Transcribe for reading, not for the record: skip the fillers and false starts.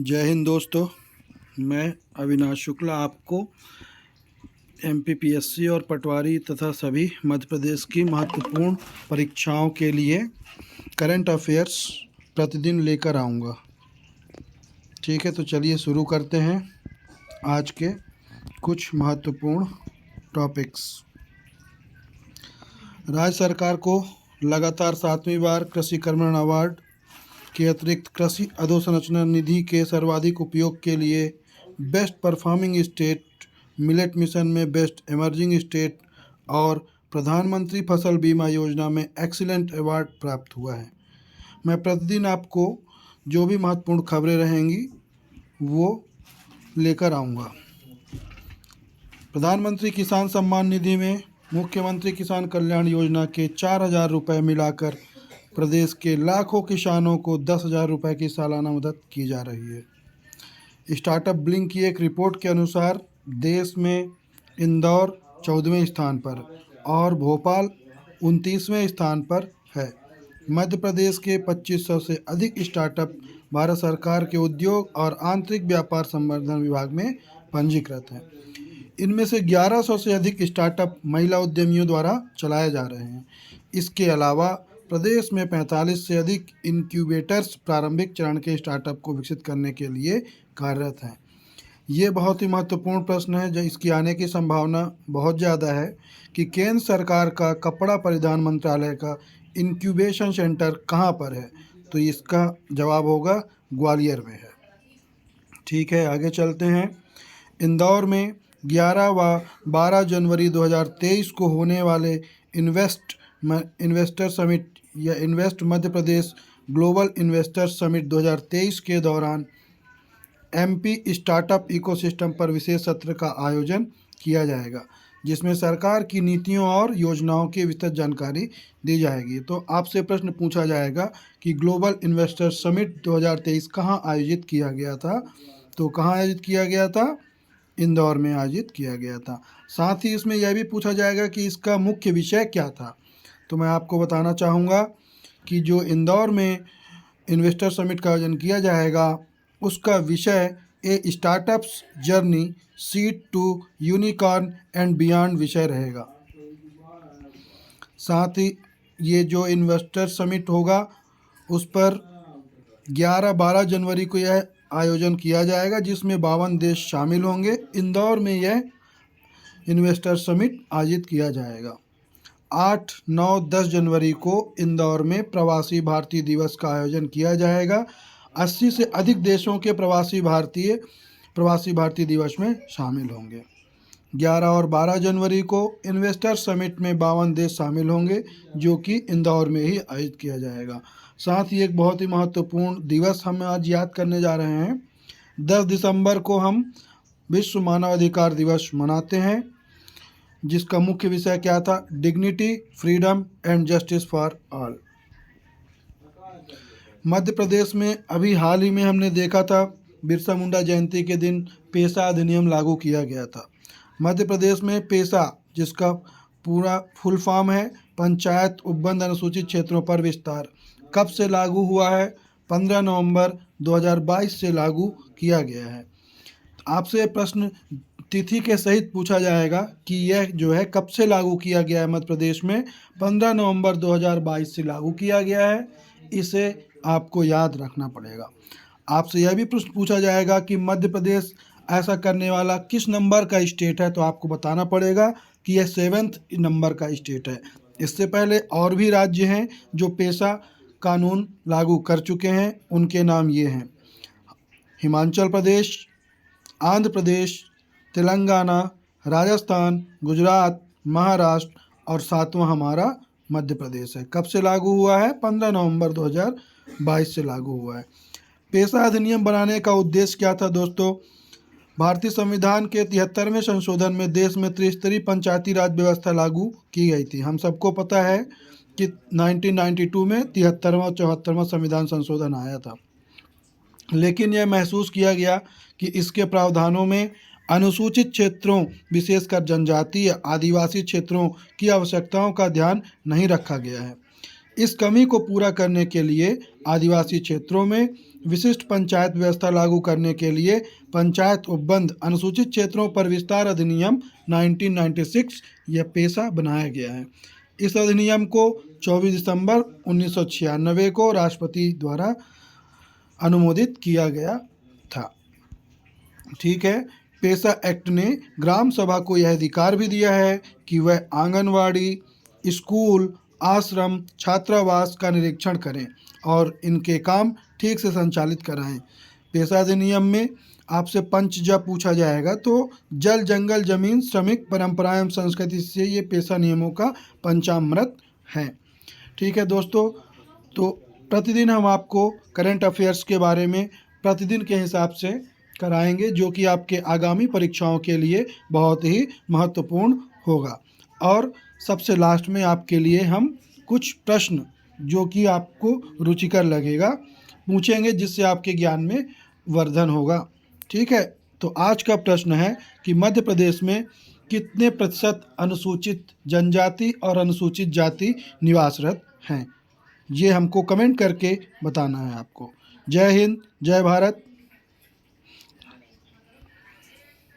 जय हिंद दोस्तों। मैं अविनाश शुक्ला आपको एमपीपीएससी और पटवारी तथा सभी मध्य प्रदेश की महत्वपूर्ण परीक्षाओं के लिए करंट अफेयर्स प्रतिदिन लेकर आऊँगा। ठीक है, तो चलिए शुरू करते हैं आज के कुछ महत्वपूर्ण टॉपिक्स। राज्य सरकार को लगातार 7वीं बार कृषि कर्मण अवार्ड के अतिरिक्त कृषि अधोसंरचना निधि के सर्वाधिक उपयोग के लिए best performing state, millet mission में बेस्ट इमर्जिंग स्टेट और प्रधानमंत्री फसल बीमा योजना में एक्सीलेंट अवार्ड प्राप्त हुआ है। मैं प्रतिदिन आपको जो भी महत्वपूर्ण खबरें रहेंगी वो लेकर आऊँगा। प्रधानमंत्री किसान सम्मान निधि में मुख्यमंत्री किसान कल्याण योजना के 4,000 रुपये मिलाकर प्रदेश के लाखों किसानों को 10,000 रुपये की सालाना मदद की जा रही है। स्टार्टअप ब्लिंक की एक रिपोर्ट के अनुसार देश में इंदौर 14वें स्थान पर और भोपाल 29वें स्थान पर है। मध्य प्रदेश के 2500 से अधिक स्टार्टअप भारत सरकार के उद्योग और आंतरिक व्यापार संवर्धन विभाग में पंजीकृत हैं। इनमें से 1100 से अधिक स्टार्टअप महिला उद्यमियों द्वारा चलाए जा रहे हैं। इसके अलावा प्रदेश में 45 से अधिक इनक्यूबेटर्स प्रारंभिक चरण के स्टार्टअप को विकसित करने के लिए कार्यरत हैं। ये बहुत ही महत्वपूर्ण प्रश्न है, जो इसकी आने की संभावना बहुत ज़्यादा है कि केंद्र सरकार का कपड़ा परिधान मंत्रालय का इनक्यूबेशन सेंटर कहाँ पर है, तो इसका जवाब होगा ग्वालियर में है। ठीक है, आगे चलते हैं। इंदौर में 11 व 12 जनवरी 2023 को होने वाले इन्वेस्टर समिट या invest Madhya Pradesh global investor summit 2023 के दौरान एमपी स्टार्टअप इकोसिस्टम पर विशेष सत्र का आयोजन किया जाएगा, जिसमें सरकार की नीतियों और योजनाओं की विस्तृत जानकारी दी जाएगी। तो आपसे प्रश्न पूछा जाएगा कि ग्लोबल इन्वेस्टर समिट 2023 कहाँ आयोजित किया गया था, तो कहाँ आयोजित किया गया था? इंदौर में आयोजित किया गया था। साथ ही इसमें यह भी पूछा जाएगा कि इसका मुख्य विषय क्या था। तो मैं आपको बताना चाहूँगा कि जो इंदौर में इन्वेस्टर समिट का आयोजन किया जाएगा उसका विषय a startups journey seed to unicorn and beyond विषय रहेगा। साथ ही ये जो इन्वेस्टर समिट होगा उस पर 11-12 जनवरी को यह आयोजन किया जाएगा, जिसमें 52 देश शामिल होंगे। इंदौर में यह इन्वेस्टर समिट आयोजित किया जाएगा। 8, 9, 10 जनवरी को इंदौर में प्रवासी भारतीय दिवस का आयोजन किया जाएगा। 80 से अधिक देशों के प्रवासी भारतीय दिवस में शामिल होंगे। 11 और 12 जनवरी को इन्वेस्टर समिट में 52 देश शामिल होंगे, जो कि इंदौर में ही आयोजित किया जाएगा। साथ ही एक बहुत ही महत्वपूर्ण दिवस हम आज याद करने जा रहे हैं। 10 दिसंबर को हम विश्व मानवाधिकार दिवस मनाते हैं, जिसका मुख्य विषय क्या था? Dignity, freedom and justice for all. Madhya Pradesh में अभी हाल ही में हमने देखा था, बिरसा मुंडा जयंती के दिन पेशा अधिनियम लागू किया गया था। मध्य प्रदेश में पेशा, जिसका पूरा फुल फॉर्म है पंचायत उपबंध अनुसूचित क्षेत्रों पर विस्तार, कब से लागू हुआ है? 15 नवंबर 2022 से लागू किया गया है। आपसे प्रश्न तिथि के सहित पूछा जाएगा कि यह जो है कब से लागू किया गया है। मध्य प्रदेश में 15 नवंबर 2022 से लागू किया गया है। इसे आपको याद रखना पड़ेगा। आपसे यह भी प्रश्न पूछा जाएगा कि मध्य प्रदेश ऐसा करने वाला किस नंबर का स्टेट है, तो आपको बताना पड़ेगा कि यह 7वें नंबर का स्टेट है। इससे पहले और भी राज्य हैं जो पेशा कानून लागू कर चुके हैं। उनके नाम ये हैं: हिमाचल प्रदेश, आंध्र प्रदेश, तेलंगाना, राजस्थान, गुजरात, महाराष्ट्र और 7वां हमारा मध्य प्रदेश है। कब से लागू हुआ है? 15 नवंबर 2022 से लागू हुआ है। पेशा अधिनियम बनाने का उद्देश्य क्या था दोस्तों? भारतीय संविधान के 73वें संशोधन में देश में त्रिस्तरीय पंचायती राज व्यवस्था लागू की गई थी। हम सबको पता है कि 1992 में 73वां और 74वां संविधान संशोधन आया था, लेकिन यह महसूस किया गया कि इसके प्रावधानों में अनुसूचित क्षेत्रों, विशेषकर जनजातीय आदिवासी क्षेत्रों की आवश्यकताओं का ध्यान नहीं रखा गया है। इस कमी को पूरा करने के लिए आदिवासी क्षेत्रों में विशिष्ट पंचायत व्यवस्था लागू करने के लिए पंचायत उपबंध अनुसूचित क्षेत्रों पर विस्तार अधिनियम 1996 यह पेशा बनाया गया है। इस अधिनियम को 24 दिसंबर 1996 को राष्ट्रपति द्वारा अनुमोदित किया गया था। ठीक है। पेशा एक्ट ने ग्राम सभा को यह अधिकार भी दिया है कि वह आंगनवाड़ी, स्कूल, आश्रम, छात्रावास का निरीक्षण करें और इनके काम ठीक से संचालित कराएं। पेशा अधिनियम में आपसे पंच जब पूछा जाएगा तो जल, जंगल, जमीन, श्रमिक, परंपराएं एवं संस्कृति से ये पेशा नियमों का पंचामृत है। ठीक है दोस्तों, तो प्रतिदिन हम आपको करंट अफेयर्स के बारे में प्रतिदिन के हिसाब से कराएंगे, जो कि आपके आगामी परीक्षाओं के लिए बहुत ही महत्वपूर्ण होगा। और सबसे लास्ट में आपके लिए हम कुछ प्रश्न जो कि आपको रुचिकर लगेगा पूछेंगे, जिससे आपके ज्ञान में वर्धन होगा। ठीक है, तो आज का प्रश्न है कि मध्य प्रदेश में कितने प्रतिशत अनुसूचित जनजाति और अनुसूचित जाति निवासरत हैं? ये हमको कमेंट करके बताना है आपको। जय हिंद, जय भारत।